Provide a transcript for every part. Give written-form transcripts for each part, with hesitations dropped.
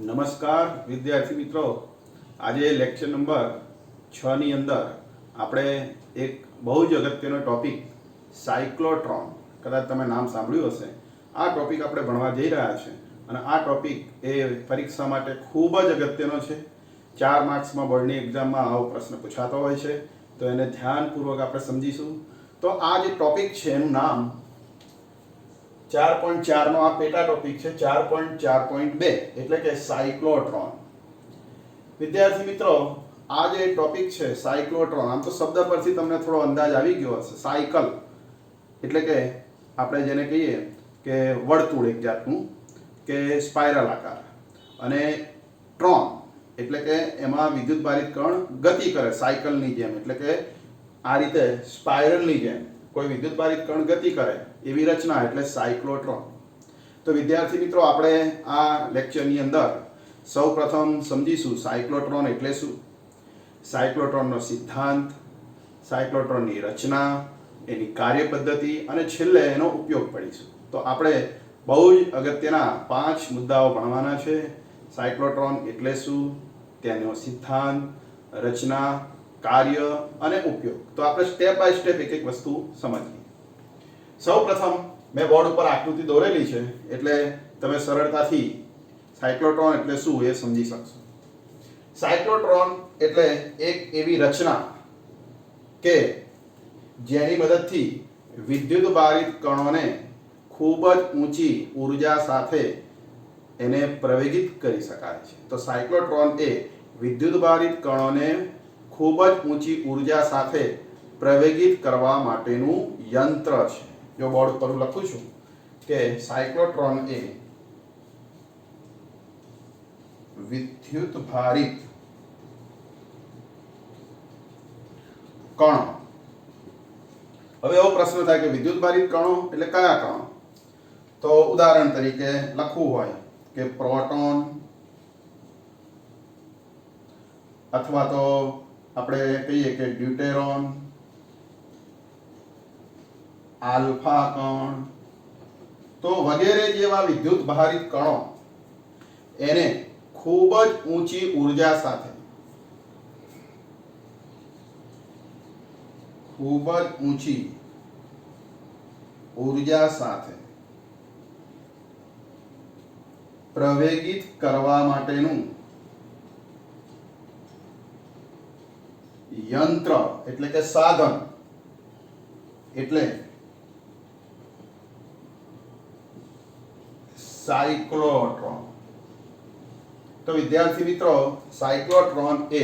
નમસ્કાર વિદ્યાર્થી મિત્રો, આજે લેક્ચર નંબર 6 ની અંદર આપણે એક બહુ જ અગત્યનો ટોપિક સાયક્લોટ્રોન, કદાચ તમે નામ સાંભળ્યું હશે, આ ટોપિક આપણે ભણવા જઈ રહ્યા છે. અને આ ટોપિક એ પરીક્ષા માટે ખૂબ જ અગત્યનો છે. 4 માર્ક્સમાં બોર્ડની એક્ઝામમાં આવો પ્રશ્ન પૂછાતો હોય છે, તો એને ધ્યાનપૂર્વક આપણે સમજીશું. તો આ જે ટોપિક છે એનું નામ 4.4 નો આ પેટા ટોપિક છે. 4.4.2 એટલે કે સાયક્લોટ્રોન. વિદ્યાર્થી મિત્રો, આ જે ટોપિક છે સાયક્લોટ્રોન, આમ તો શબ્દ પરથી તમને થોડો અંદાજ આવી ગયો હશે. સાયકલ એટલે કે આપણે જેને કહીએ કે વર્તુળ એક જાતનું, કે સ્પાઇરલ આકાર, અને ટ્રોન એટલે કે એમાં વિદ્યુતભારિત કણ ગતિ કરે સાયકલની જેમ, એટલે કે આ રીતે સ્પાઇરલની જેમ કોઈ વિદ્યુતભારિત કણ ગતિ કરે એવી રચના એટલે સાયક્લોટ્રોન. તો વિદ્યાર્થી મિત્રો, આપણે આ લેક્ચરની અંદર સૌપ્રથમ સમજીશું સાયક્લોટ્રોન એટલે શું, સાયક્લોટ્રોનનો સિદ્ધાંત, સાયક્લોટ્રોનની રચના, એની કાર્યપદ્ધતિ અને છેલ્લે એનો ઉપયોગ પડીશું. તો આપણે બહુ જ અગત્યના 5 મુદ્દાઓ ભણવાના છે. સાયક્લોટ્રોન એટલે શું, તેનો સિદ્ધાંત, રચના, કાર્ય અને ઉપયોગ. તો આપણે સ્ટેપ બાય સ્ટેપ એક એક વસ્તુ સમજીએ. સૌપ્રથમ મેં બોર્ડ ઉપર આકૃતિ દોરેલી છે, એટલે તમે સરળતાથી સાયક્લોટ્રોન એટલે શું એ સમજી શકશો. સાયક્લોટ્રોન એટલે એક એવી રચના કે જેની મદદથી વિદ્યુતભારિત કણોને ખૂબ જ ઊંચી ઉર્જા સાથે એને પ્રવેગિત કરી શકાય છે. તો સાયક્લોટ્રોન એ વિદ્યુતભારિત કણોને ખૂબ જ ઊંચી ઉર્જા સાથે પ્રવેગિત કરવા માટેનું યંત્ર છે. જો બોર્ડ પર લખું છું કે સાયક્લોટ્રોન એ વિદ્યુતભારિત કણો. હવે એવો પ્રશ્ન થાય કે વિદ્યુતભારિત કણો એટલે કયા કણો? તો ઉદાહરણ તરીકે લખવું હોય કે પ્રોટોન, અથવા તો આપણે કહીએ કે ડ્યુટેરોન, આલ્ફા કણ, તો વગેરે જેવા વિદ્યુતભારિત કણો એને ખૂબ જ ઊંચી ઉર્જા સાથે, ખૂબ જ ઊંચી ઉર્જા સાથે પ્રવેગિત કરવા માટેનું યંત્ર એટલે કે સાધન એટલે સાયક્લોટ્રોન. તો વિદ્યાર્થી મિત્રો, સાયક્લોટ્રોન એ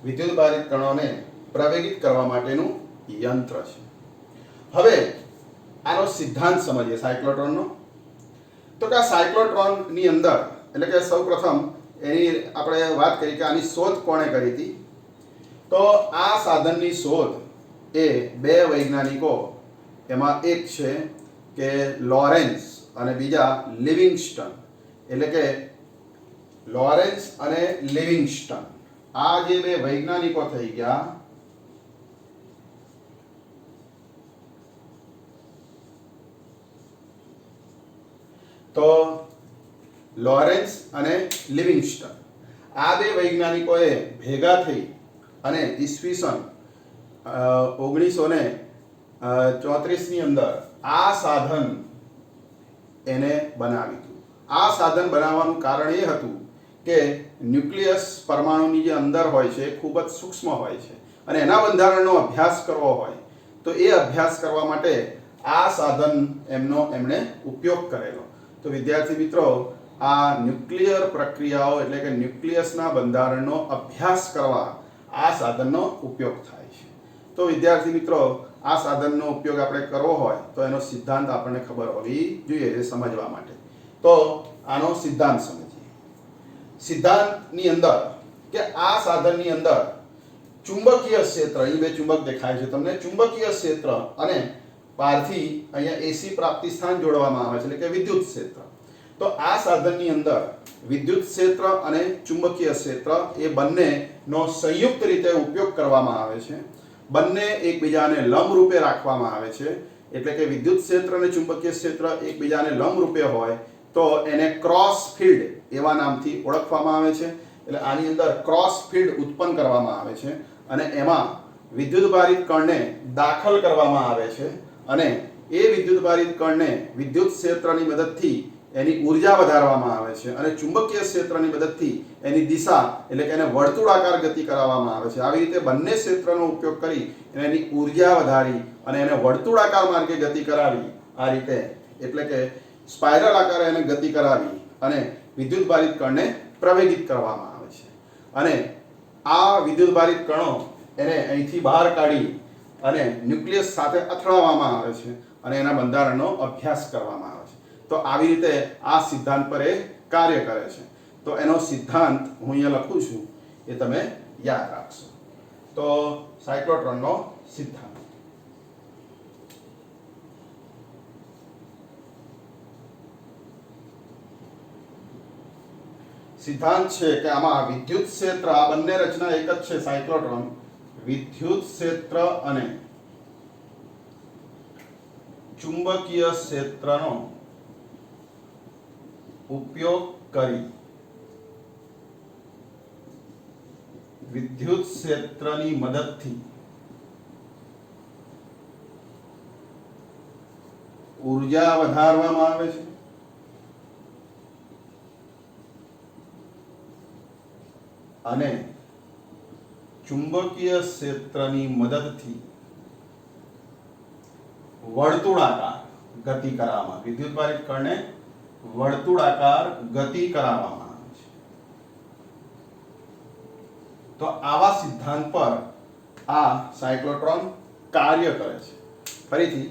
વિદ્યુતભારિત કણોને પ્રવેગિત કરવા માટેનું યંત્ર છે. હવે આનો સિદ્ધાંત સમજીએ સાયક્લોટ્રોનનો. તો કે આ સાયક્લોટ્રોનની અંદર એટલે કે સૌપ્રથમ એની આપણે વાત કરી કે આની શોધ કોણે કરી હતી. તો આ સાધનની શોધ એ 2 વૈજ્ઞાનિકો, એમાં એક છે કે લોરેન્સ અને બીજા લિવિંગસ્ટન, એટલે કે લોરેન્સ અને લિવિંગસ્ટન, આ જે 2 વૈજ્ઞાનિકો થઈ ગયા. તો લોરેન્સ અને લિવિંગસ્ટન, આ 2 વૈજ્ઞાનિકોએ ભેગા થઈ અને ઈસવીસન 1934 ની અંદર આ સાધન એને બનાવ્યું હતું. આ સાધન બનાવવાનું કારણ એ હતું કે ન્યુક્લિયસ પરમાણુની જે અંદર હોય છે ખૂબ જ સૂક્ષ્મ હોય છે, અને એના બંધારણનો અભ્યાસ કરવો હોય તો એ અભ્યાસ કરવા માટે આ સાધન એમણે ઉપયોગ કરેલો. તો વિદ્યાર્થી મિત્રો, આ ન્યુક્લિયર પ્રક્રિયાઓ એટલે કે ન્યુક્લિયસના બંધારણનો અભ્યાસ કરવા આ સાધનનો ઉપયોગ થાય છે. તો વિદ્યાર્થી મિત્રો, આ સાધનનો ઉપયોગ આપણે કરવો હોય તો એનો સિદ્ધાંત આપણને ખબર હોવી જોઈએ એ સમજવા માટે. તો આનો સિદ્ધાંત સમજીએ. સિદ્ધાંતની અંદર કે આ સાધનની અંદર ચુંબકીય ક્ષેત્ર, અહીં 2 ચુંબક દેખાય છે તમને, ચુંબકીય ક્ષેત્ર અને બહારથી અહીંયા એસી પ્રાપ્તિ સ્થાન જોડવામાં આવે છે એટલે કે વિદ્યુત ક્ષેત્ર. તો આ સાધનની અંદર વિદ્યુત ક્ષેત્ર અને ચુંબકીય ક્ષેત્ર એ બંનેનો સંયુક્ત રીતે ઉપયોગ કરવામાં આવે છે. બંને એકબીજાને લંબ રૂપે રાખવામાં આવે છે, એટલે કે વિદ્યુત ક્ષેત્ર અને ચુંબકીય ક્ષેત્ર એકબીજાને લંબ રૂપે હોય તો એને ક્રોસ ફિલ્ડ એવા નામથી ઓળખવામાં આવે છે. એટલે આની અંદર ક્રોસ ફિલ્ડ ઉત્પન્ન કરવામાં આવે છે અને એમાં વિદ્યુતભારિત કણને દાખલ કરવામાં આવે છે અને એ વિદ્યુતભારિત કણને વિદ્યુત ક્ષેત્રની મદદથી એની ઉર્જા વધારવામાં આવે છે અને ચુંબકીય ક્ષેત્રની મદદથી એની દિશા એટલે કે એને વર્તુળાકાર ગતિ કરાવવામાં આવે છે. આવી રીતે બંને ક્ષેત્રનો ઉપયોગ કરી એની ઉર્જા વધારી અને એને વર્તુળાકાર માર્ગે ગતિ કરાવી, આ રીતે એટલે કે સ્પાઇરલ આકારે એને ગતિ કરાવી અને વિદ્યુતભારિત કણને પ્રવેગિત કરવામાં આવે છે. અને આ વિદ્યુતભારિત કણો એને અહીંથી બહાર કાઢી અને ન્યુક્લિયસ સાથે અથડાવવામાં આવે છે અને એના બંધારણનો અભ્યાસ કરવામાં આવે છે. તો આવી રીતે આ સિદ્ધાંત પર એ કાર્ય કરે છે. તો એનો સિદ્ધાંત હું અહીંયા લખું છું, એ તમે યાદ રાખશો. તો સાયક્લોટ્રોનનો સિદ્ધાંત છે કે આમાં વિદ્યુત ક્ષેત્ર, આ બંને રચના એક જ છે સાયક્લોટ્રોન, વિદ્યુત ક્ષેત્ર અને ચુંબકીય ક્ષેત્રનો ઉપયોગ કરી વિદ્યુત ક્ષેત્રની મદદથી ઉર્જા વધારવામાં આવે છે અને ચુંબકીય ક્ષેત્રની મદદથી વર્તુળાકાર ગતિ કરાવવામાં, વિદ્યુતભારિત કણને વર્તુળાકાર ગતિ કરાવવામાં આવે છે. તો આવા સિદ્ધાંત પર આ સાયક્લોટ્રોન કાર્ય કરે છે. ફરીથી,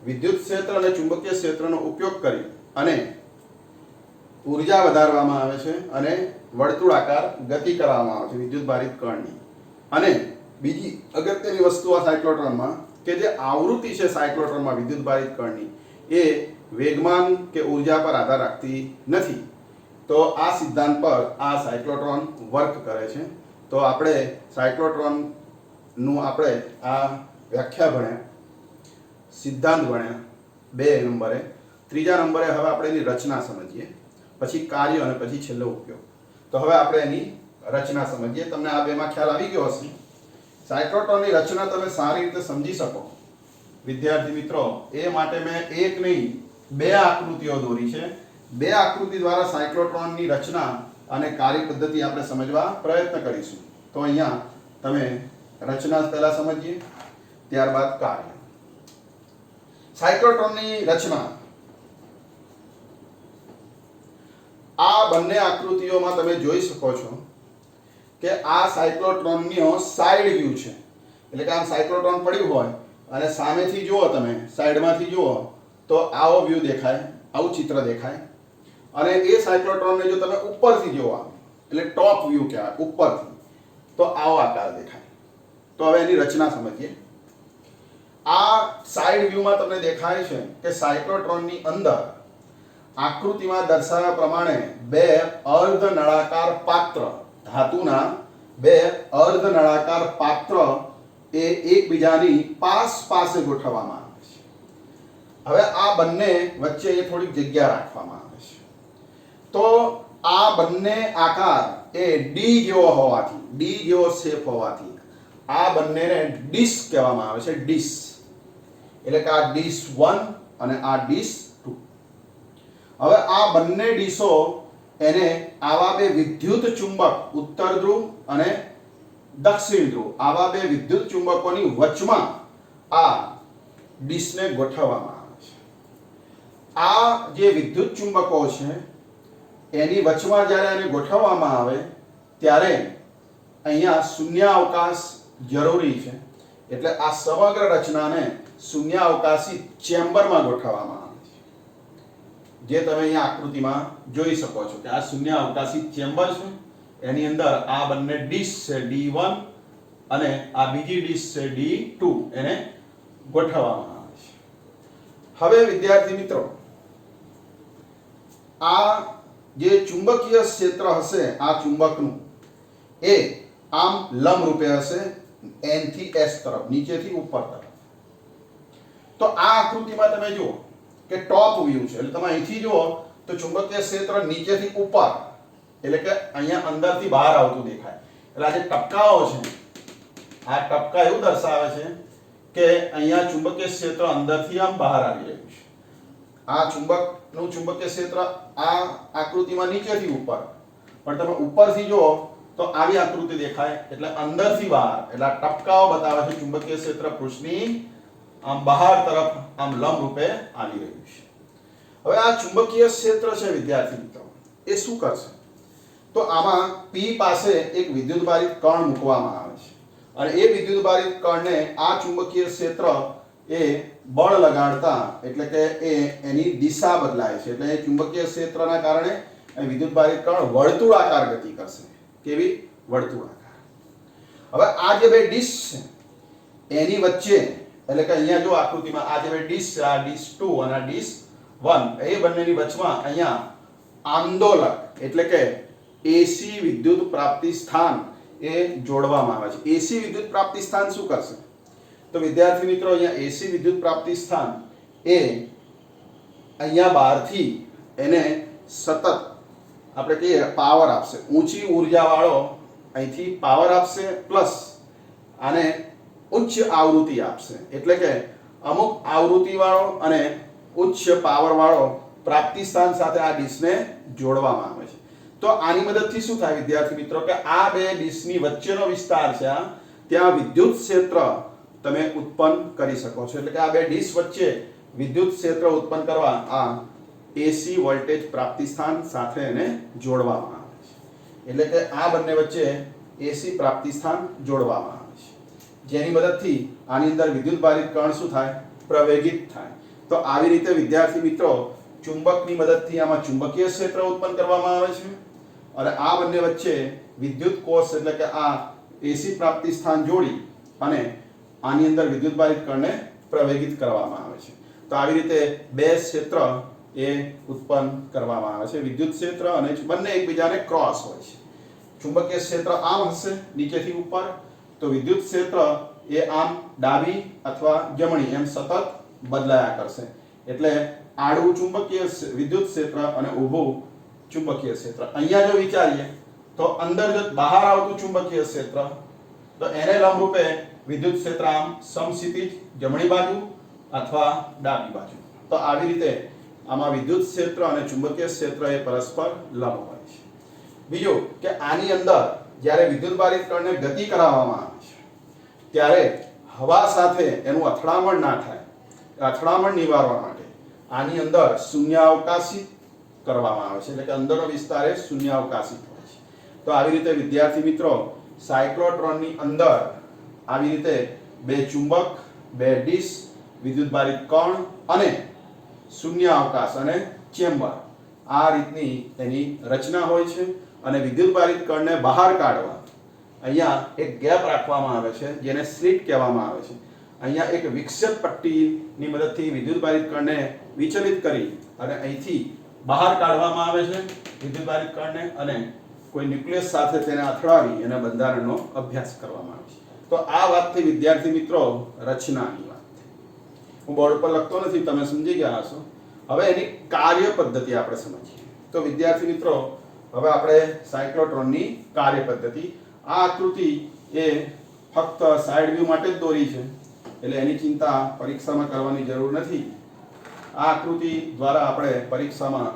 વિદ્યુત ક્ષેત્ર અને ચુંબકીય ક્ષેત્રનો ઉપયોગ કરી અને ઉર્જા વધારવામાં આવે છે અને વર્તુળાકાર ગતિ કરાવવામાં આવે છે વિદ્યુતભારિત કણની. અને બીજી અગત્યની વસ્તુ આ સાયક્લોટ્રોનમાં કે જે આવૃત્તિ છે સાયક્લોટ્રોનમાં વિદ્યુતભારિત કણની, એ વેગમાન કે ઉર્જા પર આધાર રાખતી નથી. તો આ સિદ્ધાંત પર આ સાયક્લોટ્રોન વર્ક કરે છે. તો આપણે સાયક્લોટ્રોનનું આપણે આ વ્યાખ્યા ભણ્યા, સિદ્ધાંત ભણ્યા 2 નંબરે. 3જા નંબરે હવે આપણે એની રચના સમજીએ, પછી કાર્ય અને પછી છેલ્લો ઉપયોગ. તો હવે આપણે એની રચના સમજીએ. તમને આ બેમાં ખ્યાલ આવી ગયો હશે. સાયક્લોટ્રોનની રચના તમે સારી રીતે સમજી શકો વિદ્યાર્થી મિત્રો, એ માટે મેં એક નહીં 2 આકૃતિઓ દોરી છે. 2 આકૃતિ દ્વારા સાયક્લોટ્રોનની રચના અને કાર્ય પદ્ધતિ આપણે સમજવા પ્રયત્ન કરીશું. તો અહીંયા તમે રચના પહેલા સમજીએ, ત્યારબાદ કાર્ય. સાયક્લોટ્રોનની રચના, આ બંને આકૃતિઓમાં તમે જોઈ શકો છો કે આ સાયક્લોટ્રોનનો સાઇડ વ્યૂ છે. એટલે કે આમ સાયક્લોટ્રોન પડ્યું હોય અને સામેથી જુઓ, તમે સાઈડમાંથી જુઓ તો આવો વ્યૂ દેખાય, આવું ચિત્ર દેખાય. અને એ સાયક્લોટ્રોનને જો તમે ઉપરથી જોવા, એટલે ટોપ વ્યૂ કહેવાય, ઉપરથી, તો આવો આકાર દેખાય. તો હવે એની રચના સમજીએ. આ સાઇડ વ્યૂમાં તમને દેખાય છે કે સાયક્લોટ્રોનની અંદર આકૃતિમાં દર્શાવ્યા પ્રમાણે 2 અર્ધ નળાકાર પાત્ર, ધાતુના 2 અર્ધ નળાકાર પાત્ર એ એકબીજાની પાસે ગોઠવવામાં આવે છે. હવે આ બંને વચ્ચે થોડીક જગ્યા રાખવામાં આવે છે. તો આ બંને આકાર એ ડી જેવો હોવાથી, ડી જેવો શેપ હોવાથી આ બંનેને ડિશ કહેવામાં આવે છે. ડિશ એટલે કે આ ડિશ 1 અને આ ડિશ 2. હવે આ બંને ડીશો એને આવા 2 વિદ્યુત ચુંબક, ઉત્તર ધ્રુવ અને દક્ષિણ ધ્રુવ, આવા 2 વિદ્યુત ચુંબકોની વચમાં આ ડીશને ગોઠવવામાં આવે છે. આ જે વિદ્યુત ચુંબકો છે એની વચમાં જ્યારે એને ગોઠવવામાં આવે ત્યારે અહીંયા શૂન્યાવકાશ જરૂરી છે. એટલે આ સમગ્ર રચનાને શૂન્યાવકાશી ચેમ્બરમાં ગોઠવવામાં આવે છે. જે તમે અહીંયા આકૃતિમાં જોઈ શકો છો કે આ શૂન્યાવકાશી ચેમ્બર છે. એની અંદર આ બંને ડીશ છે D1 અને આ બીજી ડીશ છે D2, એને ગોઠવવામાં આવે છે. હવે વિદ્યાર્થી મિત્રો, આ જે ચુંબકીય ક્ષેત્ર હશે આ ચુંબકનું, એ આમ લંબ રૂપે હશે N થી S તરફ, નીચેથી ઉપર તરફ. તો આ આકૃતિમાં તમે જુઓ કે ટોપ વ્યૂ છે. એટલે તમે અહીંથી જુઓ તો ચુંબકીય ક્ષેત્ર નીચેથી ઉપર એટલે કે અહીંયા અંદરથી બહાર આવતું દેખાય. એટલે આ જે ટપકાઓ છે આ ટપકા એવું દર્શાવે છે કે અહીંયા ચુંબકીય ક્ષેત્ર અંદરથી આમ બહાર આવી રહ્યું છે. આ ચુંબકનું ચુંબકીય ક્ષેત્ર આ આકૃતિમાં નીચેથી ઉપર, પણ તમે ઉપરથી જુઓ તો આવી આકૃતિ દેખાય એટલે અંદરથી બહાર. એટલે આ ટપકાઓ બતાવે છે ચુંબકીય ક્ષેત્ર પૃષ્ઠની આમ બહાર તરફ આમ લંબ રૂપે આવી રહ્યું છે. હવે આ ચુંબકીય ક્ષેત્ર છે વિદ્યાર્થી મિત્રો એ શું કરશે? તો આમાં P પાસે એક વિદ્યુતભારિત કણ મૂકવામાં આવે છે અને એ વિદ્યુતભારિત કણને આ ચુંબકીય ક્ષેત્ર એ બળ લગાડતા એટલે કે એની દિશા બદલાય છે. એટલે ચુંબકીય ક્ષેત્રના કારણે વિદ્યુતભારિત કણ વર્તુળાકાર ગતિ કરશે. કેવી? વર્તુળાકાર. હવે આ જે બે ડિસ્ક છે એની વચ્ચે એટલે કે અહીંયા જો આકૃતિમાં આ જે બે ડિસ્ક છે, આ ડિસ્ક 2 અને આ ડિસ્ક 1, એ બંનેની વચમાં અહીંયા આંદોલક એટલે કે એસી વિદ્યુત પ્રાપ્તિ સ્થાન એ જોડવામાં આવે છે. એસી વિદ્યુત પ્રાપ્તિ સ્થાન શું કરશે? તો વિદ્યાર્થી મિત્રો અહીંયા એસી વિદ્યુત પ્રાપ્તિ સ્થાન એ અહીંયા બહારથી એને સતત આપણે કહીએ પાવર આપશે. ઊંચી ઉર્જા વાળો અહીંથી પાવર આપશે પ્લસ આને ઉચ્ચ આવૃત્તિ આપશે. એટલે કે અમુક આવૃત્તિ વાળો અને ઉચ્ચ પાવર વાળો પ્રાપ્તિ સ્થાન સાથે આ ડિસ્કને જોડવામાં આવે છે. તો આની મદદથી શું થાય વિદ્યાર્થી મિત્રો કે આ બે ડિસ્કની વચ્ચેનો વિસ્તાર છે ત્યાં વિદ્યુત ક્ષેત્ર તમે ઉત્પન્ન કરી શકો છો. એટલે કે આ બે ડિસ્ક વચ્ચે વિદ્યુત ક્ષેત્ર ઉત્પન્ન કરવા આ એસી વોલ્ટેજ પ્રાપ્તિ સ્થાન સાથે એને જોડવામાં આવે છે. એટલે કે આ બંને વચ્ચે એસી પ્રાપ્તિ સ્થાન જોડવામાં આવે છે, જેની મદદથી આની અંદર વિદ્યુતભારિત કણ શું થાય? પ્રવેગિત થાય. તો આવી રીતે વિદ્યાર્થી મિત્રો ચુંબકની મદદથી આમાં ચુંબકીય ક્ષેત્ર ઉત્પન્ન કરવામાં આવે છે અને આ બંને વચ્ચે વિદ્યુત કોષ એટલે કે આ એસી પ્રાપ્તિ સ્થાન જોડી અને આની અંદર વિદ્યુતભારિત કણને પ્રવેગિત કરવામાં આવે છે. તો આવી રીતે બે ક્ષેત્ર એ ઉત્પન્ન કરવામાં આવે છે. વિદ્યુત ક્ષેત્ર અને બંને એકબીજાને ક્રોસ હોય છે. ચુંબકીય ક્ષેત્ર આમ હશે નીચેથી ઉપર, તો વિદ્યુત ક્ષેત્ર એ આમ ડાબી અથવા જમણી એમ સતત બદલાયા કરશે. એટલે આડું ચુંબકીય વિદ્યુત ક્ષેત્ર અને ઊભું ચુંબકીય ક્ષેત્ર. અહીંયા જો વિચારીએ તો અંદર જો બહાર આવતું ચુંબકીય ક્ષેત્ર તો એને લંબરૂપે વિદ્યુત ક્ષેત્ર આમ સમક્ષિતિજ જમણી બાજુ અથવા ડાબી બાજુ. તો આવી રીતે આમાં વિદ્યુત ક્ષેત્ર અને ચુંબકીય ક્ષેત્ર એ પરસ્પર લંબ હોય છે. બીજું કે આની અંદર જ્યારે વિદ્યુતભારિત કણને ગતિ કરાવવામાં આવે છે ત્યારે હવા સાથે એનું અથડામણ ના થાય, અથડામણ નિવારવા માટે આની અંદર શૂન્યાવકાશી કરવામાં આવે છે. એટલે કે અંદરનો વિસ્તાર એ શૂન્યાવકાશી હોય છે. તો આવી રીતે વિદ્યાર્થી મિત્રો સાયક્લોટ્રોનની અંદર આવી રીતે બે ચુંબક, બે ડિસ્ક, વિદ્યુતભારિત કણ અને શૂન્યાવકાશ અને ચેમ્બર આ રીતની એની રચના હોય છે. અને વિદ્યુતભારિત કણને બહાર કાઢવા અહીંયા એક ગેપ રાખવામાં આવે છે જેને સ્લિટ કહેવામાં આવે છે. અહીંયા એક વિક્ષેપ પટ્ટીની મદદથી વિદ્યુતભારિત કણને વિચલિત કરી અને અહીંથી બહાર કાઢવામાં આવે છે વિદ્યુતભારિત કણને અને કોઈ ન્યુક્લિયસ સાથે તેને અથડાવી એના બંધારણનો અભ્યાસ કરવામાં આવે છે. તો આ વાતથી વિદ્યાર્થી મિત્રો રચનાની વાત હું બોર્ડ પર લખતો નથી, તમે સમજી ગયા હશો. હવે એની કાર્ય પદ્ધતિ આપણે સમજીએ. તો વિદ્યાર્થી મિત્રો હવે આપણે સાયક્લોટ્રોનની કાર્ય પદ્ધતિ, આ આકૃતિ એ ફક્ત સાઈડ વ્યૂ માટે જ દોરી છે એટલે એની ચિંતા પરીક્ષામાં કરવાની જરૂર નથી. આ આકૃતિ દ્વારા આપણે પરીક્ષામાં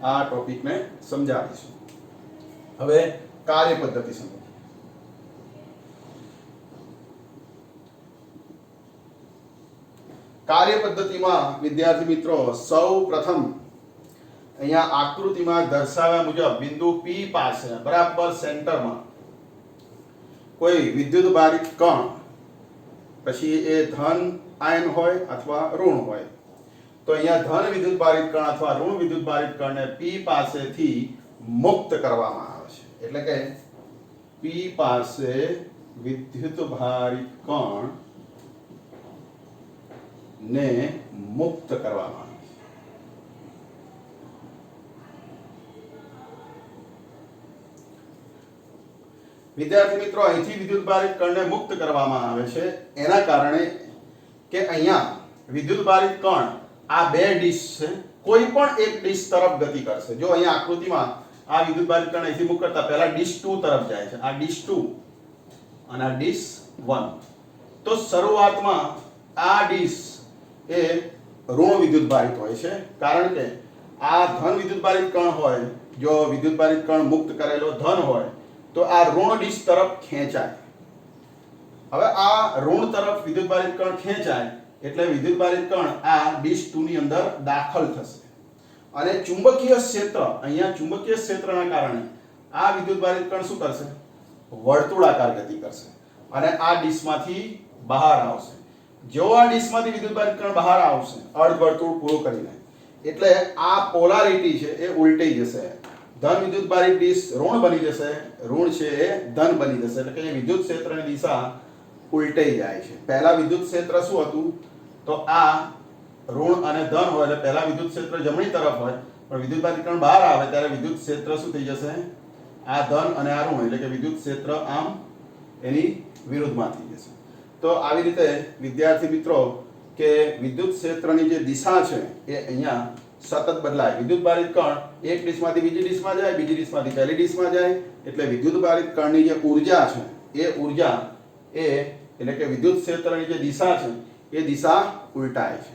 આ ટોપિકને સમજાવીશું. હવે કાર્ય પદ્ધતિ સમજીએ. કાર્ય પદ્ધતિમાં વિદ્યાર્થી મિત્રો સૌ પ્રથમ અહીંયા આકૃતિમાં દર્શાવ્યા મુજબ બિંદુ P પાસે બરાબર સેન્ટરમાં કોઈ વિદ્યુતભારિત કણ, પછી એ ધન આયન હોય અથવા ઋણ હોય, તો અહીંયા ધન વિદ્યુતભારિત કણ અથવા ઋણ વિદ્યુતભારિત કણને P પાસેથી મુક્ત કરવામાં આવે છે. એટલે કે P પાસે વિદ્યુતભારિત કણ ને મુક્ત કરવામાં આવે છે. વિદ્યાર્થી મિત્રો અહીંથી વિદ્યુતભારિત કણને મુક્ત કરવામાં આવે છે એના કારણે કે અહીંયા વિદ્યુતભારિત કણ આ બે ડીશ છે, કોઈ પણ એક ડીશ તરફ ગતિ કરશે. જો અહીંયા આકૃતિમાં આ વિદ્યુતભારિત કણ અહીંથી મૂવ કરતા પહેલા ડીશ 2 તરફ જાય છે, આ ડીશ 2 અને આ ડીશ 1. તો શરૂઆતમાં આ ડીશ એ ઋણ વિદ્યુતભારિત હોય છે, કારણ કે આ ધન વિદ્યુતભારિત કણ હોય. જો વિદ્યુતભારિત કણ મુક્ત કરેલો ધન હોય તો આ ઋણ ડીશ તરફ ખેંચાય. હવે આ ઋણ તરફ વિદ્યુતભારિત કણ ખેંચાય એટલે વિદ્યુતભારિત કણ આ ડીશ 2 ની અંદર દાખલ થશે અને ચુંબકીય ક્ષેત્ર, અહીંયા ચુંબકીય ક્ષેત્રના કારણે આ વિદ્યુતભારિત કણ શું કરશે? વર્તુળાકાર ગતિ કરશે અને આ ડીશમાંથી બહાર આવશે. જો આ ડીશમાંથી વિદ્યુતભારિત કણ બહાર આવશે અર્ધવર્તુળ પૂરું કરીને, એટલે આ પોલારિટી છે એ ઉલટી જશે. ધન વિદ્યુતભારિત ડીશ ઋણ બની જશે, ઋણ છે એ ધન બની જશે. એટલે કે વિદ્યુત ક્ષેત્રની દિશા ઉલટાઈ જાય છે. પહેલા વિદ્યુત ક્ષેત્ર શું હતું? તો આ ઋણ અને ધન હોય એટલે પહેલા વિદ્યુત ક્ષેત્ર જમણી તરફ હોય, પણ વિદ્યુતભારિત કણ બહાર આવે ત્યારે વિદ્યુત ક્ષેત્ર શું થઈ જશે? આ ધન અને આ ઋણ, એટલે કે વિદ્યુત ક્ષેત્ર આમ એની વિરુદ્ધમાં થઈ જશે. તો આવી રીતે વિદ્યાર્થી મિત્રો કે વિદ્યુત ક્ષેત્રની જે દિશા છે એ અહીંયા સતત બદલાય. વિદ્યુતભારિત કણ એક ડીશમાંથી બીજી ડીશમાં જાય, બીજી ડીશમાંથી પહેલી ડીશમાં જાય, એટલે વિદ્યુતભારિત કણની જે ઊર્જા છે એ ઊર્જા એટલે કે વિદ્યુત ક્ષેત્રની જે દિશા છે એ દિશા ઉલટાય છે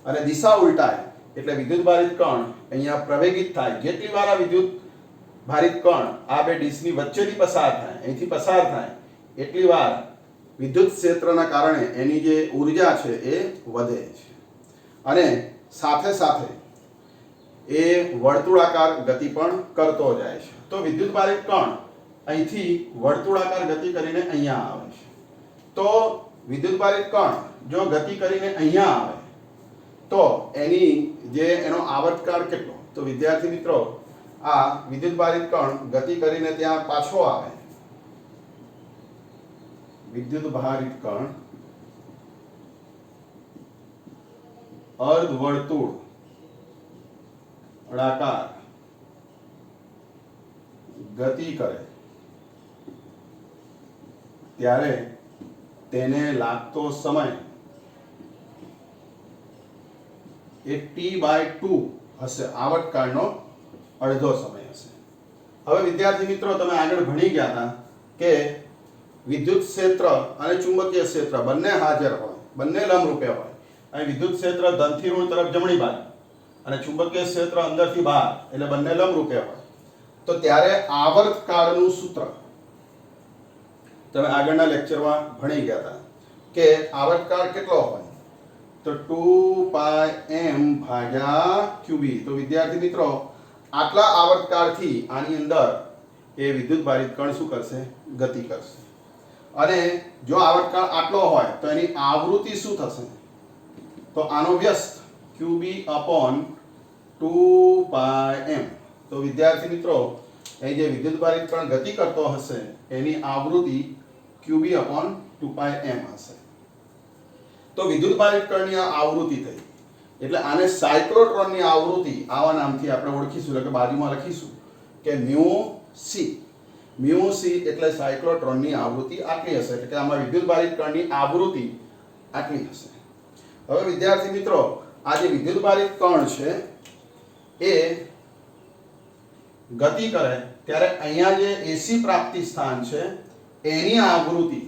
અને દિશા ઉલટાય એટલે વિદ્યુતભારિત કણ અહીંયા પ્રવેગિત થાય. જેટલી વાર આ વિદ્યુતભારિત કણ આ બે ડીશની વચ્ચેથી પસાર થાય, અહીંથી પસાર થાય, એટલી વાર વિદ્યુત ક્ષેત્રના કારણે એની જે ઊર્જા છે એ વધે છે અને સાથે સાથે એ વર્તુળાકાર ગતિ પણ કરતો જાય છે. તો વિદ્યુતભારિત કણ અહીંથી વર્તુળાકાર ગતિ કરીને અહીંયા આવે છે. તો વિદ્યુતભારિત કણ જો ગતિ કરીને અહીંયા આવે તો એની જે એનો આવર્તકાળ કેટલો? તો વિદ્યાર્થી મિત્રો આ વિદ્યુતભારિત કણ ગતિ કરીને ત્યાં પાછો આવે, વિદ્યુતભારિત કણ અર્ધવર્તુળ નળાકાર ગતિ કરે ત્યારે તેને લાગતો સમય એ t/2 હશે. આવર્તકાળનો અડધો સમય હશે. હવે વિદ્યાર્થી મિત્રો તમે આગળ ભણી ગયા હતા કે વિદ્યુત ક્ષેત્ર અને ચુંબકીય ક્ષેત્ર બંને હાજર હોય, બંને લંબરૂપે હોય. અહીં વિદ્યુત ક્ષેત્ર ધનથી ઋણ તરફ જમણી બાજુ અને ચુંબકીય ક્ષેત્ર અંદરથી બહાર, એટલે બંને લંબરૂપે હોય. તો ત્યારે આવર્તકાળનું સૂત્ર તમે આગળના લેક્ચરમાં ભણી ગયા હતા કે આવર્તકાળ કેટલો હોય? તો 2πm/qb. તો વિદ્યાર્થી મિત્રો આટલા આવર્તકાળથી આની અંદર એ વિદ્યુતભારિત કણ શું કરશે? ગતિ કરશે. અને જો આવર્તકાળ આટલો હોય તો એની આવૃત્તિ શું થશે? તો આનો વ્યસ્ત qb/2πm. તો વિદ્યાર્થી મિત્રો અહીં જે વિદ્યુતભારિત કણ ગતિ કરતો હશે એની આવૃત્તિ qb/2πm હશે. તો વિદ્યુતભારિત કણની આ આવૃત્તિ થઈ એટલે આને સાયક્લોટ્રોનની આવૃત્તિ આવા નામથી આપણે ઓળખીશું, એટલે કે બાજુમાં લખીશું કે μc. μc એટલે સાયક્લોટ્રોનની આવૃત્તિ આટલી હશે, એટલે કે આમાં વિદ્યુતભારિત કણની આવૃત્તિ આટલી હશે. હવે વિદ્યાર્થી મિત્રો આ જે વિદ્યુતભારિત કણ છે એ ગતિ કરે ત્યારે અહીંયા જે એસી પ્રાપ્તિ સ્થાન છે એની આવૃત્તિ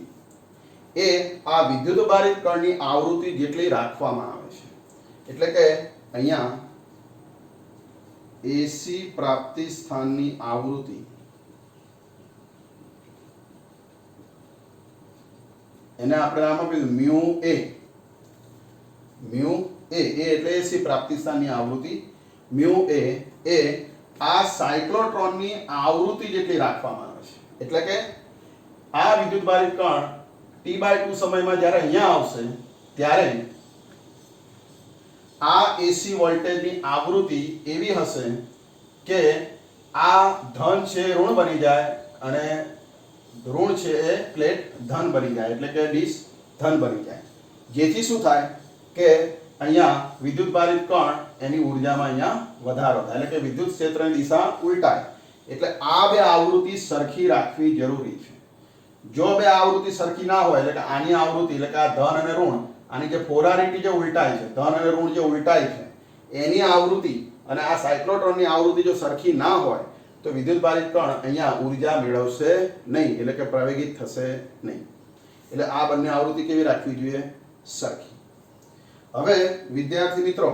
એ આ વિદ્યુતભારિત કણની આવૃત્તિ જેટલી રાખવામાં આવે છે. એટલે કે અહીંયા એસી પ્રાપ્તિ સ્થાનની આવૃત્તિ એને આપણે નામ આપ્યું μ a એટલે એસી પ્રાપ્તિ સ્થાનની આવૃત્તિ. μ a એ આ સાયક્લોટ્રોનની આવૃત્તિ જેટલી રાખવામાં આવે છે. એટલે કે આ વિદ્યુતભારિત કણ t/2 સમયમાં જ્યારે અહીંયા આવશે ત્યારે આ એસી વોલ્ટેજની આવૃત્તિ એવી હશે કે આ ધન છે ઋણ બની જાય અને ઋણ છે એ પ્લેટ ધન બની જાય, એટલે કે ડીશ ધન બની જાય. જેથી શું થાય કે અહીંયા વિદ્યુતભારિત કણ એની ઊર્જામાં અહીંયા વધારો થાય, એટલે કે વિદ્યુત ક્ષેત્રની દિશા ઉલટાય. એટલે આ બે આવૃત્તિ સરખી રાખવી જરૂરી છે. જો બે આવૃત્તિ સરખી ના હોય એટલે કે આની આવૃત્તિ એટલે કે આ ધન અને ઋણ આની જે પોલારિટી જે ઉલટાય છે, ધન અને ઋણ જે ઉલટાય છે, એની આવૃત્તિ અને આ સાયક્લોટ્રોનની આવૃત્તિ જો સરખી ના હોય તો વિદ્યુતભારિત કણ અહીંયા ઉર્જા મેળવશે નહીં, એટલે કે પ્રવેગિત થશે નહીં. એટલે આ બંને આવૃત્તિ કેવી રાખવી જોઈએ? સરખી. હવે વિદ્યાર્થી મિત્રો,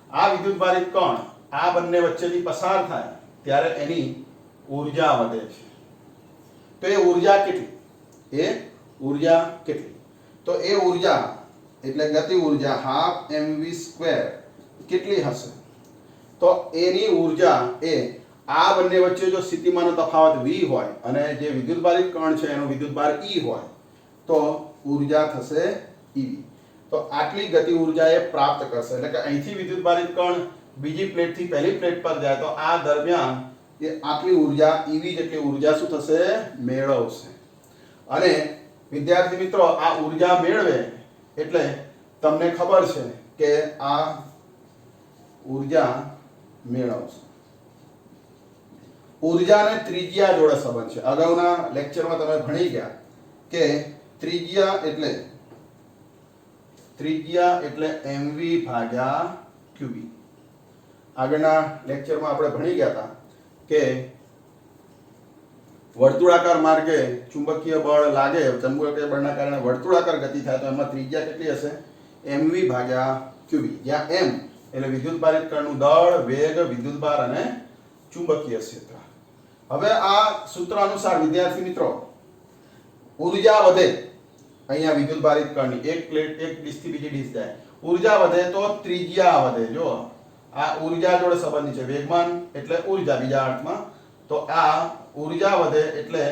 આ વિદ્યુતભારિત કણ આ બંને વચ્ચેથી પસાર થાય ત્યારે એની ઉર્જા વધે છે. તો એ ઉર્જા કેટલી? તો એ ઉર્જા એટલે ગતિ ઉર્જા હાફ mv² કેટલી હશે? તો એની ઉર્જા એ આ બંને વચ્ચે જો સ્થિતિમાનનો તફાવત v હોય અને જે વિદ્યુતભારિત કણ છે એનો વિદ્યુતભાર e હોય તો ઉર્જા થશે ev. તો આટલી ગતિ ઉર્જા એ પ્રાપ્ત કરશે. એટલે કે અહીંથી વિદ્યુતભારિત કણ બીજી પ્લેટથી પહેલી પ્લેટ પર જાય તો આ દરમિયાન એ આટલી ઉર્જા ev જેટલી ઉર્જા શું થશે? મેળવશે. અને વિદ્યાર્થી મિત્રો, આ ઉર્જા મેળવે એટલે તમને ખબર છે કે આ ઉર્જા મેળવશે. ઉર્જાને ત્રિજ્યા જોડે સંબંધ છે. અગાઉના લેક્ચરમાં તમે ભણી ગયા કે ત્રિજ્યા એટલે mv ભાગ્યા qb. આગળના લેક્ચરમાં આપણે ભણી ગયા હતા કે વર્તુળાકાર માર્ગે ચુંબકીય બળ લાગે, ચુંબકીય બળના કારણે વર્તુળાકાર ગતિ થાય તો એમાં ત્રિજ્યા કેટલી હશે? mv ભાગ્યા qb, જ્યાં m એટલે વિદ્યુતભારિત કણનું દળ, વેગ, વિદ્યુતભાર અને ચુંબકીય ક્ષેત્ર. હવે આ સૂત્ર અનુસાર વિદ્યાર્થી મિત્રો, ઉર્જા વધે અહીંયા વિદ્યુતભારિત કણની એક ડીશથી બીજી ડીશ જાય, ઉર્જા વધે તો ત્રિજ્યા વધે. જો આ ઉર્જા જોડે સંબંધિત છે, વેગમાન એટલે ઉર્જા બીજા અર્થમાં. તો આ ઉર્જા વધે એટલે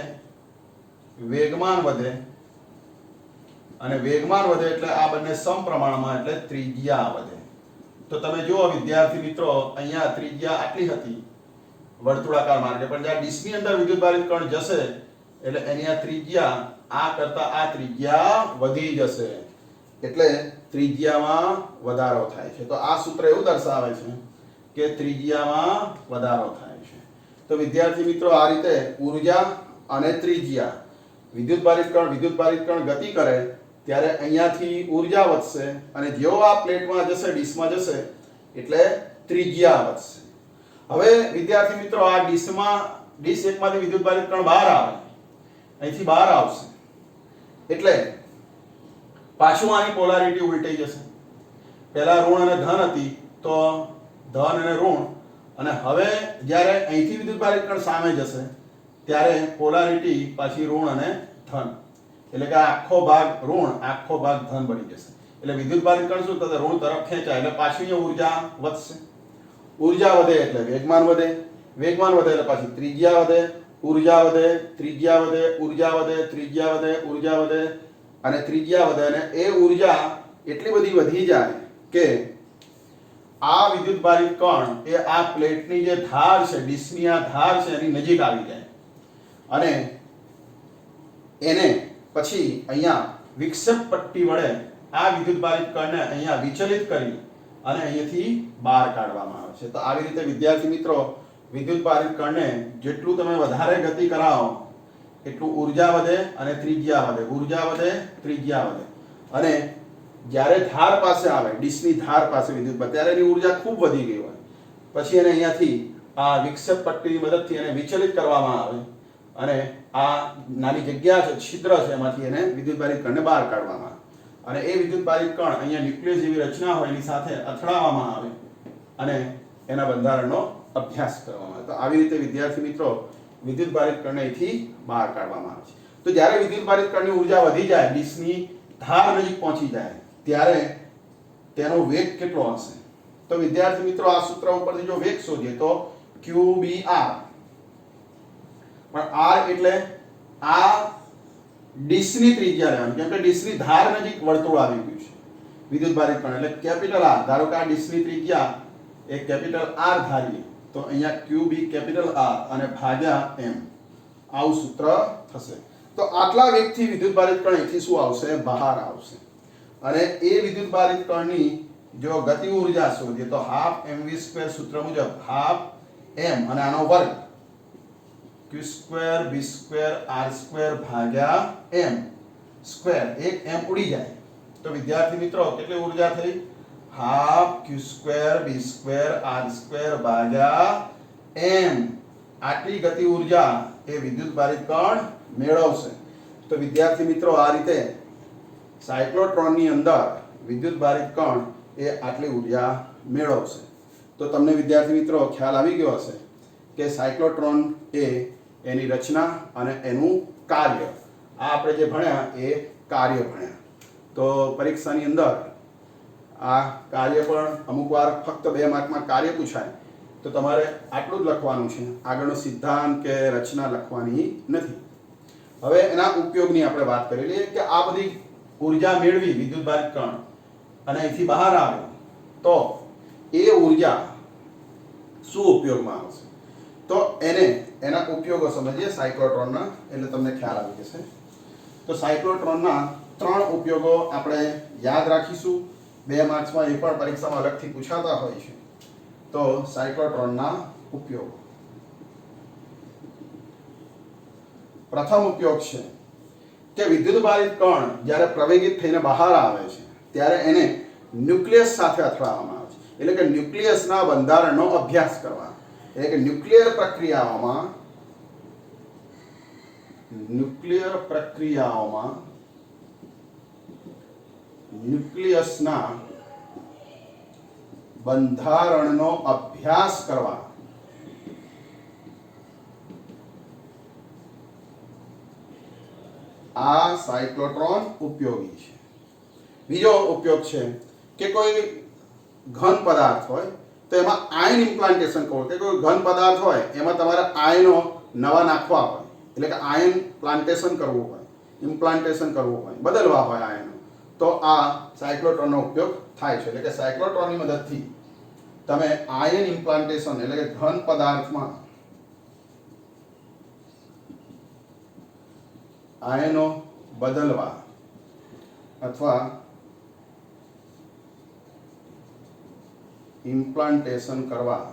વેગમાન વધે, અને વેગમાન વધે એટલે આ બંને સમપ્રમાણમાં એટલે ત્રિજ્યા વધે. તો તમે જુઓ વિદ્યાર્થી મિત્રો, અહીંયા ત્રિજ્યા આટલી હતી વર્તુળાકાર માર્ગે, પણ જ્યાં ડીશની અંદર વિદ્યુતભારિત કણ જશે એટલે એની આ ત્રિજ્યા આ કરતા આ ત્રિજ્યા વધી જશે, એટલે ત્રિજ્યામાં વધારો થાય છે. તો આ સૂત્ર એવું દર્શાવે છે કે ત્રિજ્યામાં વધારો થાય છે. તો વિદ્યાર્થી મિત્રો, આ રીતે ઉર્જા અને ત્રિજ્યા, વિદ્યુતભારિત કણ ગતિ કરે ત્યારે અહીંયાથી ઉર્જા વધશે, અને જેવો આ પ્લેટમાં જશે, ડીશમાં જશે એટલે ત્રિજ્યા વધશે. હવે વિદ્યાર્થી મિત્રો, આ ડીશ એકમાંથી વિદ્યુતભારિત કણ બહાર આવે, અહીંથી બહાર આવશે એટલે પાછું આની પોલારિટી ઉલટાઈ જશે. પહેલા ઋણ અને ધન હતી તો ધન અને ઋણ, અને હવે જ્યારે અહીંથી વિદ્યુતભારિત કણ સામે જશે ત્યારે પોલારિટી પાછી ઋણ અને ધન, એટલે કે આખો ભાગ ઋણ, આખો ભાગ ધન બની જશે. એટલે વિદ્યુતભારિત કણ શું થશે? ઋણ તરફ ખેંચાય એટલે પાછી ઉર્જા વધશે. ઉર્જા વધે એટલે વેગમાન વધે, વેગમાન વધે એટલે પાછી ત્રિજ્યા વધે, ઉર્જા વધે, ત્રિજ્યા વધે, ઉર્જા વધે, ત્રિજ્યા વધે, ઉર્જા વધે અને ત્રિજ્યા વધે, અને એ ઉર્જા એટલી બધી વધી જાય કે આ વિદ્યુતભારિત કણ એ આ પ્લેટની જે ધાર છે, ડીશની આ ધાર છે એની નજીક આવી જાય, અને એને પછી અહીંયા વિક્ષેપ પટ્ટી વડે આ વિદ્યુતભારિત કણને અહીંયા વિચલિત કરી અને અહીંયાથી બહાર કાઢવામાં આવે છે. તો આવી રીતે વિદ્યાર્થી મિત્રો, વિદ્યુતભારિત કણને જેટલું તમે વધારે ગતિ કરાવો એટલું ઉર્જા વધે અને ત્રિજ્યા વધે, ઉર્જા વધે, ત્રિજ્યા વધે. અને જ્યારે ધાર પાસે આવે, ડીશની ધાર પાસે વિદ્યુતભાર, ત્યારે એની ઉર્જા ખૂબ વધી ગઈ હોય, પછી એને અહીંયાથી આ વિક્ષેપ પટ્ટીની મદદથી એને વિચલિત કરવામાં આવે, અને આ નાની જગ્યા છે, છિદ્ર છે, એમાંથી એને વિદ્યુતભારિત કણને બહાર કાઢવામાં આવે, અને એ વિદ્યુતભારિત કણ અહીંયા ન્યુક્લિયસ જેવી રચના હોય એની સાથે અથડાવવામાં આવે અને એના બંધારણનો અભ્યાસ કરવામાં આવે. તો આવી રીતે વિદ્યાર્થી મિત્રો, વિદ્યુતભારિત કણને અહીંથી બહાર કાઢવામાં આવે છે. તો જ્યારે વિદ્યુતભારિત કણની ઉર્જા વધી જાય, ડીશની ધાર નજીક પહોંચી જાય, ત્યારે તેનો વેગ કેટલો હશે? તો વિદ્યાર્થી મિત્રો, આ સૂત્ર ઉપરથી જો વેગ શોધીએ તો qbr, પણ r એટલે આ ડીશની ત્રિજ્યા લેવાની, કેમ કે ડીશની ધાર નજીક વર્તુળ આવી ગયું છે વિદ્યુતભારિત કણ, એટલે કેપિટલ R. ધારો કે આ ડીશની ત્રિજ્યા એ કેપિટલ R ધારીએ તો અહીંયા qb કેપિટલ R અને ભાગ્યા m, આવું સૂત્ર થશે. તો આટલા વેગથી વિદ્યુતભારિત કણ અહીંથી શું આવશે? બહાર આવશે. અને એ વિદ્યુતભારિત કણની જો ગતિ ઉર્જા શોધીએ તો હાફ mv² સૂત્ર મુજબ હાફ m અને આનો વર્ગ q² b² r² ભાગ્યા m સ્ક્વેર, એક m ઉડી જાય તો વિદ્યાર્થી મિત્રો કેટલી ઊર્જા થઈ? હાફ q² b² r² ભાગ્યા m. આટલી ગતિ ઊર્જા એ વિદ્યુત ભારિત કણ મેળવશે. તો વિદ્યાર્થી મિત્રો આ રીતે સાયક્લોટ્રોનની અંદર વિદ્યુત ભારિત કણ એ આટલી ઊર્જા મેળવશે. તો તમને વિદ્યાર્થી મિત્રો ખ્યાલ આવી ગયો હશે કે સાયક્લોટ્રોન એ એની રચના અને એનું કાર્ય, આ આપણે જે ભણ્યા એ કાર્ય ભણ્યા. તો પરીક્ષાની અંદર આ કાર્ય પણ અમુક વાર ફક્ત 2 માર્કમાં કાર્ય પૂછાય તો તમારે આટલું જ લખવાનું છે, આગળનો સિદ્ધાંત કે રચના લખવાની નથી. હવે એના ઉપયોગની આપણે વાત કરી લઈએ કે આ બધી ઊર્જા મેળવી વિદ્યુત ભારિત કણ અને અહીંથી બહાર આવે તો એ ઊર્જા શું ઉપયોગમાં આવશે? તો એના ઉપયોગો સમજીએ સાયક્લોટ્રોનના, એટલે તમને ખ્યાલ આવી જશે. તો સાયક્લોટ્રોનના 3 ઉપયોગો આપણે યાદ રાખીશું. 2 માર્ક્સમાં એ પણ પરીક્ષામાં અલગથી પૂછાતા હોય છે. તો સાયક્લોટ્રોનના ઉપયોગો. પ્રથમ ઉપયોગ છે કે વિદ્યુત ભારિત કણ જ્યારે પ્રવેગિત થઈને બહાર આવે છે ત્યારે એને ન્યુક્લિયસ સાથે અથડાવવામાં આવે છે. એટલે કે ન્યુક્લિયસના બંધારણનો અભ્યાસ કરવા. એટલે કે ન્યુક્લિયર પ્રક્રિયાઓમાં ન્યુક્લિયસના બંધારણનો અભ્યાસ કરવા આ સાયક્લોટ્રોન ઉપયોગી છે. બીજો ઉપયોગ છે કે કોઈ ઘન પદાર્થ હોય તો એમાં આયન ઇમ્પ્લાન્ટેશન કરવું. કે કોઈ ઘન પદાર્થ હોય એમાં તમારે આયનો નવા નાખવા હોય, એટલે કે આયન પ્લાન્ટેશન કરવું હોય, ઇમ્પ્લાન્ટેશન કરવું હોય, બદલવા હોય આયનો, તો આ સાયક્લોટ્રોનનો ઉપયોગ થાય છે. એટલે કે સાયક્લોટ્રોનની મદદથી તમે આયન ઇમ્પ્લાન્ટેશન એટલે કે ઘન પદાર્થમાં આયનો બદલવા અથવા ઇમ્પ્લાન્ટેશન કરવા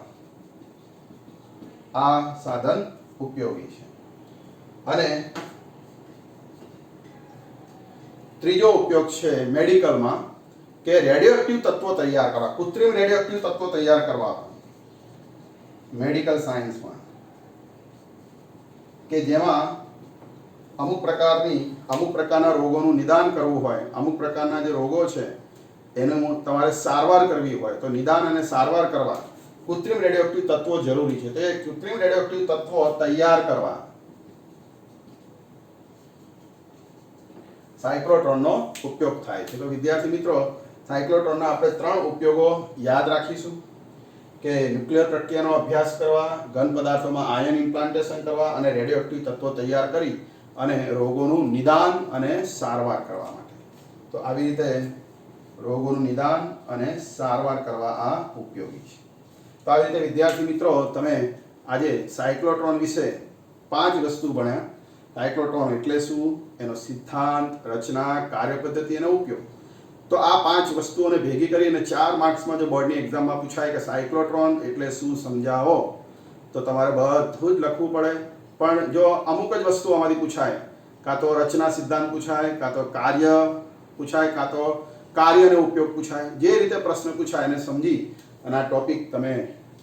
આ સાધન ઉપયોગી છે. અને ત્રીજો ઉપયોગ છે મેડિકલમાં કે રેડિયોએક્ટિવ તત્વો તૈયાર કરવા, કૃત્રિમ રેડિયોએક્ટિવ તત્વો તૈયાર કરવા મેડિકલ સાયન્સમાં, કે જેમાં અમુક પ્રકારના રોગોનું નિદાન કરવું હોય, અમુક પ્રકારના જે રોગો છે એનું તમારે સારવાર કરવી હોય તો નિદાન અને સારવાર કરવા કૃત્રિમ રેડિયોએક્ટિવ તત્વો જરૂરી છે. તો એ કૃત્રિમ રેડિયોએક્ટિવ તત્વો તૈયાર કરવા સાયક્લોટ્રોનનો ઉપયોગ થાય છે. તો વિદ્યાર્થી મિત્રો સાયક્લોટ્રોનના આપણે 3 ઉપયોગો યાદ રાખીશું કે ન્યુક્લિયર પ્રક્રિયાનો અભ્યાસ કરવા, ઘન પદાર્થોમાં આયન ઇમ્પ્લાન્ટેશન કરવા અને રેડિયોએક્ટિવ તત્વો તૈયાર કરી અને રોગોનું નિદાન અને સારવાર કરવા માટે. તો આવી રીતે રોગોનું નિદાન અને સારવાર કરવા આ ઉપયોગી છે. તો આવી રીતે વિદ્યાર્થી મિત્રો તમે આજે સાયક્લોટ્રોન વિશે 5 વસ્તુ ભણ્યા. સાયક્લોટ્રોન એટલે શું, એનો સિદ્ધાંત, રચના, કાર્યપદ્ધતિ અને ઉપયોગ. તો આ 5 વસ્તુઓને ભેગી કરીને 4 માર્ક્સમાં જો બોર્ડની એક્ઝામમાં પૂછાય કે સાયક્લોટ્રોન એટલે શું સમજાવો, તો તમારે બધું જ લખવું પડે. પણ જો અમુક જ વસ્તુ આમાંથી પૂછાય, કાં તો રચના સિદ્ધાંત પૂછાય, કાં તો કાર્ય પૂછાય, કાં તો કાર્ય અને ઉપયોગ પૂછાય, જે રીતે પ્રશ્ન પૂછાય એને સમજી અને આ ટોપિક તમે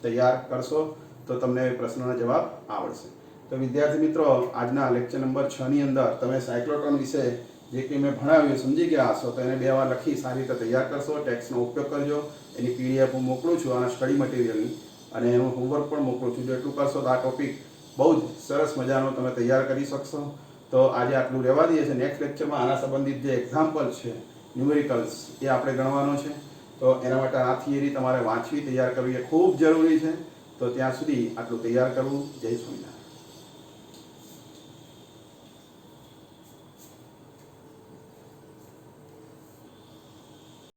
તૈયાર કરશો તો તમને પ્રશ્નના જવાબ આવડશે. તો વિદ્યાર્થી મિત્રો આજના લેક્ચર નંબર 6 ની અંદર તમે સાયક્લોટ્રોન વિશે જે કંઈ મેં ભણાવ્યું સમજી ગયા હશો તો એને 2 વાર લખી સારી રીતે તૈયાર કરશો. ટેક્સ્ટનો ઉપયોગ કરજો. એની PDF હું મોકલું છું આના સ્ટડી મટીરિયલની, અને એનું હોમવર્ક પણ મોકલું છું. જો એટલું કરશો તો આ ટોપિક બહુ જ સરસ મજાનો તમે તૈયાર કરી શકશો. તો આજે આટલું રહેવા દઈએ છીએ. નેક્સ્ટ લેક્ચરમાં આના સંબંધિત જે એક્ઝામ્પલ છે ન્યુમેરિકલ્સ એ આપણે ગણવાનો છે. તો એના માટે આ થિયરી તમારે વાંચવી, તૈયાર કરવી એ ખૂબ જરૂરી છે. તો ત્યાં સુધી આટલું તૈયાર કરવું. જય સ્વામિનારાયણ.